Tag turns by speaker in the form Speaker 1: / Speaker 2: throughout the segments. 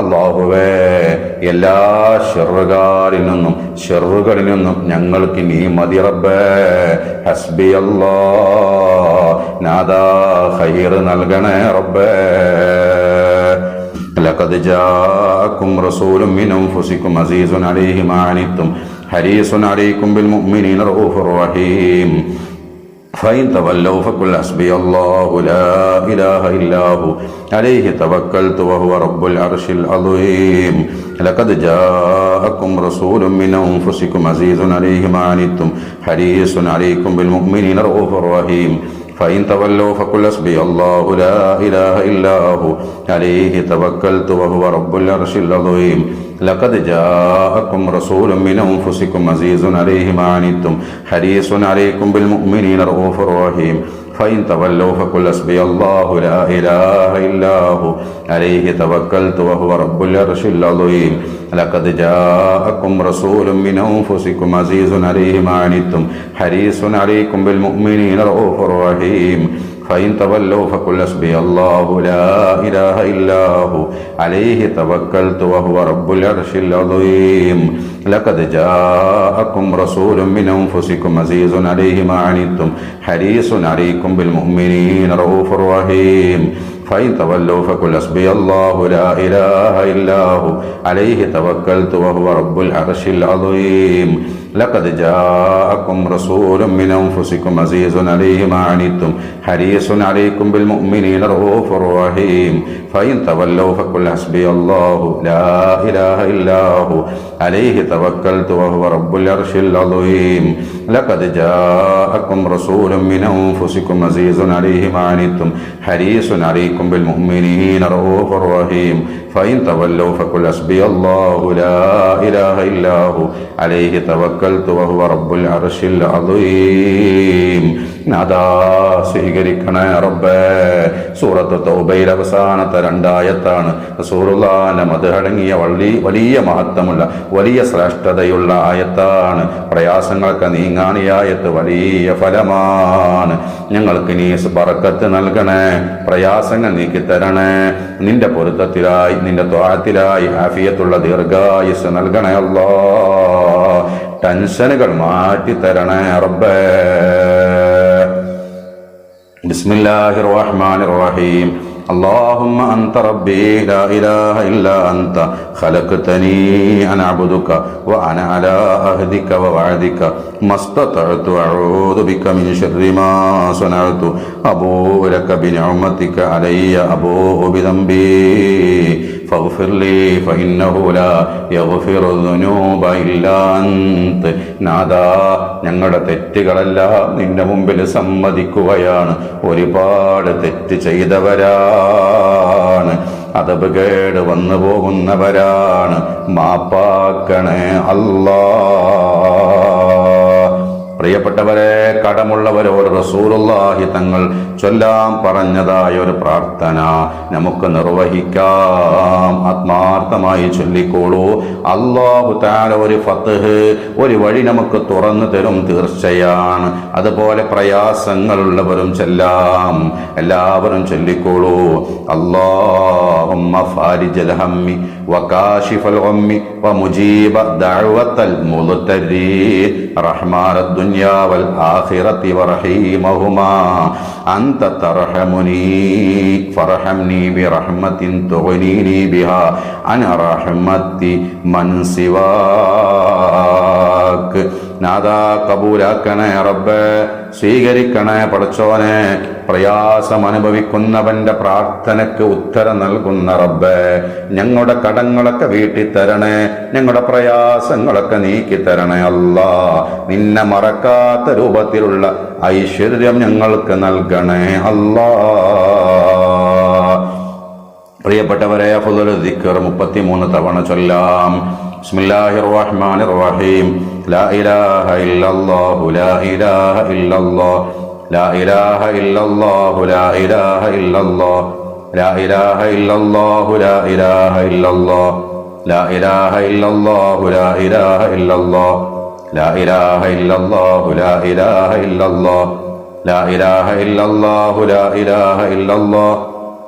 Speaker 1: അല്ലാഹുവേ എല്ലാ ഷെറുകളിൽ നിന്നും ഞങ്ങൾക്ക് നീ മതി റബ്ബേ. ഹസ്ബി അല്ലാഹ്, നാദാ ഖൈർ നൽകണേ റബ്ബേ. ലഖദ് ജാഅക്കും റസൂലുൻ മിൻ അൻഫുസിക്കും അസീസുൻ അലൈഹി മാ അനിത്തും ഹരീസുൻ അലൈക്കും ബിൽ മുഅ്മിനീന റഊഫുർ റഹീം. فإن تولوا فقل حسبي الله لا إله إلا هو عليه توكلت وهو رب العرش العظيم. لقد جاءكم رسول من أنفسكم عزيز عليه ما عنتم حريص عليكم بالمؤمنين رؤوف رحيم. فإن تولوا فقل حسبي الله لا إله إلا هو عليه توكلت وهو رب العرش العظيم. لقد جاءكم رسول من أنفسكم عزيز عليه ما عنتم حريص عليكم بالمؤمنين رؤوف رحيم. فإن تولوا فقل حسبي الله لا إله إلا هو عليه توكلت وهو رب العرش العظيم. لقد جاءكم رسول من أنفسكم عزيز عليه ما عنتم حريص عليكم بالمؤمنين رؤوف رحيم. فإن تولوا فقل حسبي الله لا إله إلا هو عليه توكلت وهو رب العرش العظيم. لقد جاءكم رسول من أنفسكم عزيز عليه ما عنتم حريص عليكم بالمؤمنين رؤوف رحيم. فإن تولوا فقل حسبي الله لا إله إلا هو عليه توكلت وهو رب العرش العظيم. لقد جاءكم رسول من أنفسكم عزيز عليه ما عنتم حريص عليكم بالمؤمنين رؤوف رحيم. فإن تولوا فقل حسبي الله لا إله إلا هو عليه توكلت وهو رب العرش العظيم. لقد جاءكم رسول من أنفسكم عزيز عليه ما عنتم حريص عليكم بالمؤمنين رؤوف رحيم. فإن تولوا فقل حسبي الله لا إله إلا هو عليه توكلت وهو رب العرش العظيم. നാദാ സ്വീകരിക്കണേ റബ്ബേ. സൂറത്ത് തൗബയിൽ അവസാനത്തെ 2 ആയത്താണ്. റസൂലുള്ളാഹിന്റെ മദ്ഹ് അടങ്ങിയ വലിയ മഹത്വമുള്ള വലിയ ശ്രേഷ്ഠതയുള്ള ആയത്താണ്. പ്രയാസങ്ങൾക്ക് നീങ്ങാൻ ഈ ആയത്ത് വലിയ ഫലമാണ്. ഞങ്ങൾക്ക് നീ ബറക്കത്ത് നൽകണേ, പ്രയാസങ്ങൾ നീക്കിത്തരണേ, നിന്റെ പൊരുത്തത്തിലായി നിന്റെ ത്വാഅത്തിലായി ആഫിയത്തുള്ള ദീർഘായുസ് നൽകണേ അല്ലാഹ്. ടെൻഷനുകൾ മാറ്റി തരണേ റബ്ബേ. ബിസ്മില്ലാഹിർ റഹ്മാനിർ റഹീം. اللهم أنت ربي لا إله إلا أنت خلقتني أن أعبدك وأنا على عهدك ووعدك ما استطعت أعوذ بك من شر ما صنعت أبوء لك بنعمتك علي أبوء بذنبي فاغفر لي فإنه لا يغفر الذنوب إلا أنت. നാദാ ഞങ്ങളുടെ തെറ്റുകളെല്ലാം നിന്റെ മുമ്പിൽ സമ്മതിക്കുകയാണ്. ഒരുപാട് തെറ്റ് ചെയ്തവരാണ്, അതപകേട് വന്നു പോകുന്നവരാണ്. മാപ്പാക്കണേ അല്ലാഹ്. പ്രിയപ്പെട്ടവരെ, കടമുള്ളവരോട് റസൂലുള്ളാഹി തങ്ങൾ ചൊല്ലാൻ പറഞ്ഞതായ ഒരു പ്രാർത്ഥന നമുക്ക് നിർവഹിക്കാം. ആത്മാർത്ഥമായി ചൊല്ലിക്കോളൂ. അല്ലാഹു തആല ഒരു ഫത്ഹ്, ഒരു വഴി നമുക്ക് തുറന്നു തരും തീർച്ചയാണ്. അതുപോലെ പ്രയാസങ്ങളുള്ളവരും ചെല്ലാം. എല്ലാവരും ചൊല്ലിക്കോളൂ. അല്ലാഹുമ്മ ഫാരിജൽ ഹമ്മി വകാശിഫൽ ഗമ്മി വമുജീബ ദഅവത്തൽ മുദ്തരീൻ റഹ്മാനദ് ദുനിയാ വൽ ആഖിറതി വറഹീമഹുമാ അൻത തർഹമുനി ഫർഹംനി ബിറഹ്മത്തിൻ തുഗ്നീനി ബിഹാ അൻ റഹ്മത്തി മൻ സിവാക്. നാദാ കബൂലാക്കണേ റബ്ബേ, സ്വീകരിക്കണേ പടച്ചോനെ. പ്രയാസം അനുഭവിക്കുന്നവന്റെ പ്രാർത്ഥനയ്ക്ക് ഉത്തരം നൽകുന്ന റബ്ബേ, ഞങ്ങളുടെ കടങ്ങളൊക്കെ വീട്ടിത്തരണേ, ഞങ്ങളുടെ പ്രയാസങ്ങളൊക്കെ നീക്കിത്തരണേ അല്ലാ. നിന്നെ മറക്കാത്ത രൂപത്തിലുള്ള ഐശ്വര്യം ഞങ്ങൾക്ക് നൽകണേ അല്ലാ. പ്രിയപ്പെട്ടവരെ, അഫ്ളലുൽ ദിക്ർ 33 തവണ ചൊല്ലാം. ബിസ്മില്ലാഹിർ റഹ്മാനിർ റഹീം. ലാ ഇലാഹ ഇല്ലല്ലാഹു ലാ ഇലാഹ ഇല്ലല്ലാഹ് ലാ ഇലാഹ ഇല്ലല്ലാഹു ലാ ഇലാഹ ഇല്ലല്ലാഹ് ലാ ഇലാഹ ഇല്ലല്ലാഹു ലാ ഇലാഹ ഇല്ലല്ലാഹ് ലാ ഇലാഹ ഇല്ലല്ലാഹു ലാ ഇലാഹ ഇല്ലല്ലാഹ് ലാ ഇലാഹ ഇല്ലല്ലാഹു ലാ ഇലാഹ ഇല്ലല്ലാഹ് ലാ ഇലാഹ ഇല്ലല്ലാഹു ലാ ഇലാഹ ഇല്ലല്ലാഹ്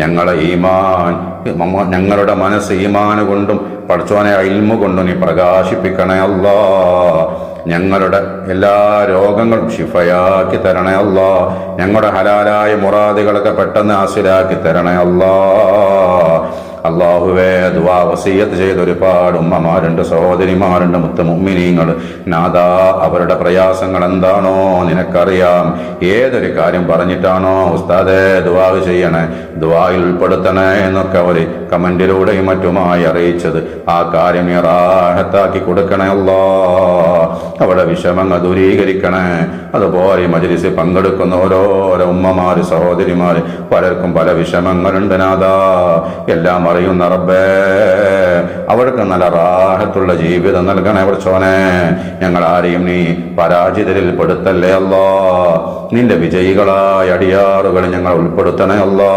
Speaker 1: ഞങ്ങളെ ഞങ്ങളുടെ മനസ്സ് ഈമാൻ കൊണ്ടും പടച്ചോനെ ഇൽമു കൊണ്ടും നീ പ്രകാശിപ്പിക്കണേ അല്ലാ. ഞങ്ങളുടെ എല്ലാ രോഗങ്ങളും ശിഫയാക്കി തരണേ അല്ലാ. ഞങ്ങളുടെ ഹലാലായ മുറാദുകളൊക്കെ പെട്ടെന്ന് ഹാസിലാക്കി തരണേ അല്ലാ. അള്ളാഹുവേ, ദുആ വസിയ്യത്ത് ചെയ്ത ഒരുപാട് ഉമ്മമാരുണ്ട്, സഹോദരിമാരുണ്ട്, മുഅ്മിനീങ്ങൾ. നാദാ, അവരുടെ പ്രയാസങ്ങൾ എന്താണോ നിനക്കറിയാം. ഏതൊരു കാര്യം പറഞ്ഞിട്ടാണോ ഉസ്താദേ ദുആ ചെയ്യണേ, ദുആയിൽ ഉൾപ്പെടുത്തണേ എന്നൊക്കെ അവർ കമന്റിലൂടെയും മറ്റുമായി അറിയിച്ചത്, ആ കാര്യം നീ റാഹത്താക്കി കൊടുക്കണേ അല്ലാ. അവിടെ വിഷമങ്ങൾ ദൂരീകരിക്കണേ. അതുപോലെ മജ്‌ലിസിൽ പങ്കെടുക്കുന്ന ഓരോരോ ഉമ്മമാര്, സഹോദരിമാര്, പലർക്കും പല വിഷമങ്ങളുണ്ട് നാദാ. എല്ലാം അറിയുന്ന റബ്ബേ, അവർക്ക് നല്ല റാഹത്തുള്ള ജീവിതം നൽകണേ പടച്ചോനെ. ഞങ്ങൾ ആരെയും നീ പരാജിതരിൽ പെടുത്തല്ലേ അല്ലാ. നിന്റെ വിജയികളായ അടിയാറുകൾ ഞങ്ങൾ ഉൾപ്പെടുത്തണേ അല്ലാ.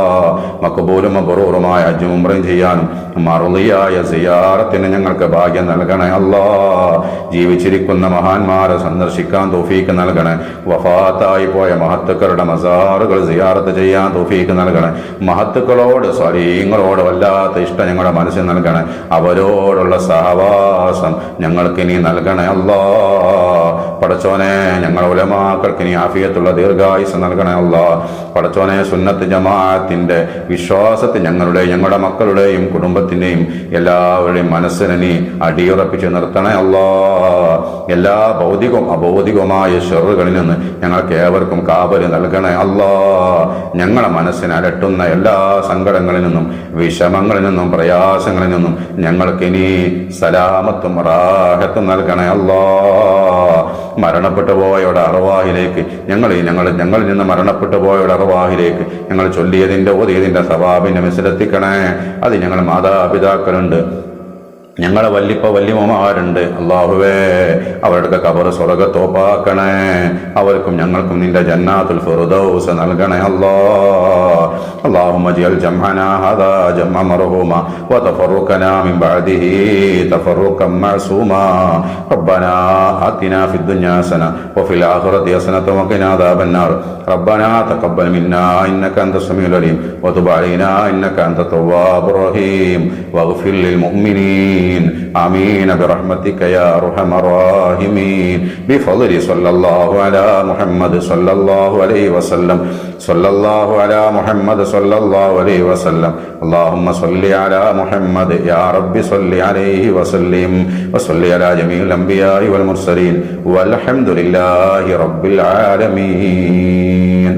Speaker 1: മഖ്ബൂലും മബ്റൂറുമായ ഹജ്ജും ഉംറയും ചെയ്യാനും മർളിയായ സിയാറത്തിന് ഞങ്ങൾക്ക് ഭാഗ്യം നൽകണേ അല്ലാ. ജീവിച്ചിരിക്കുന്ന മഹാന്മാരെ സന്ദർശിക്കാൻ തൗഫീക്ക് നൽകണേ. വഫാത്തായി പോയ മഹത്തുക്കളുടെ മസാറുകൾ സിയാറത്ത് ചെയ്യാൻ തൗഫീക്ക് നൽകണേ. മഹത്തുക്കളോട് സ്വലീങ്ങളോട് വല്ലാത്ത ഇഷ്ടം ഞങ്ങളുടെ മനസ്സിൽ നൽകണേ. അവരോടുള്ള സഹവാസം ഞങ്ങൾക്ക് ഇനി നൽകണേ അല്ലാ. പടച്ചോനെ, ഞങ്ങളുടെ ഉലമാക്കൾക്ക് ഇനി ആഫിയത്തുള്ള ദീർഘായുസ് നൽകണേ അല്ലാ. പടച്ചോനെ, സുന്നത്ത് ജമാഅത്തിന്റെ വിശ്വാസത്തെ ഞങ്ങളുടെ മക്കളുടെയും കുടുംബത്തിന്റെയും എല്ലാവരുടെയും മനസ്സിനെ നീ അടിയുറപ്പിച്ച് നിർത്തണേ അല്ലാ. എല്ലാ ഭൗതികവും അഭൗതികവുമായ ഷർറുകളിൽ നിന്ന് ഞങ്ങൾക്ക് ഏവർക്കും കാവല് നൽകണേ അല്ലാ. ഞങ്ങളെ മനസ്സിനെ അലട്ടുന്ന എല്ലാ സങ്കടങ്ങളിൽ നിന്നും വിഷമങ്ങളിൽ നിന്നും പ്രയാസങ്ങളിൽ നിന്നും ഞങ്ങൾക്ക് ഇനി സലാമത്തും റാഹത്തും നൽകണേ അല്ലാ. മരണപ്പെട്ടു പോയവരുടെ അർവാഹിലേക്ക് ഞങ്ങളിൽ നിന്ന് മരണപ്പെട്ടു പോയവരുടെ അർവാഹിലേക്ക് ഞങ്ങൾ ചൊല്ലിയതിന്റെ ഓതിയതിന്റെ സവാബിന്റെ മിസിലെത്തിക്കണേ. അത് ഞങ്ങൾ മാതാപിതാക്കളുണ്ട്, ഞങ്ങളെ വല്യമ്മമാരുണ്ട്. അല്ലാഹുവേ, അവരുടെ ഖബർ സ്വർഗ്ഗത്തോപ്പാക്കണേ. അവർക്കും ഞങ്ങൾക്കും നിന്റെ ജന്നാത്തുൽ ഫിർദൗസ് നൽകണേ അല്ലാ. اللهم اجعل جمعنا هذا جمعا مرحوما وتفرقنا من بعده تفرقا معصوما. ربنا آتنا في الدنيا حسنة وفي الآخرة حسنة وقنا عذاب النار. ربنا تقبل منا إنك أنت السميع العليم وتب علينا إنك أنت التواب الرحيم واغفر للمؤمنين آمين برحمتك يا أرحم الراحمين. بفضل صلى الله على محمد صلى الله عليه وسلم. صلى الله على محمد صلى الله عليه وسلم. اللهم صل على محمد يا رب صل عليه وسلم وصل على جميع الأنبياء والمرسلين والحمد لله رب العالمين.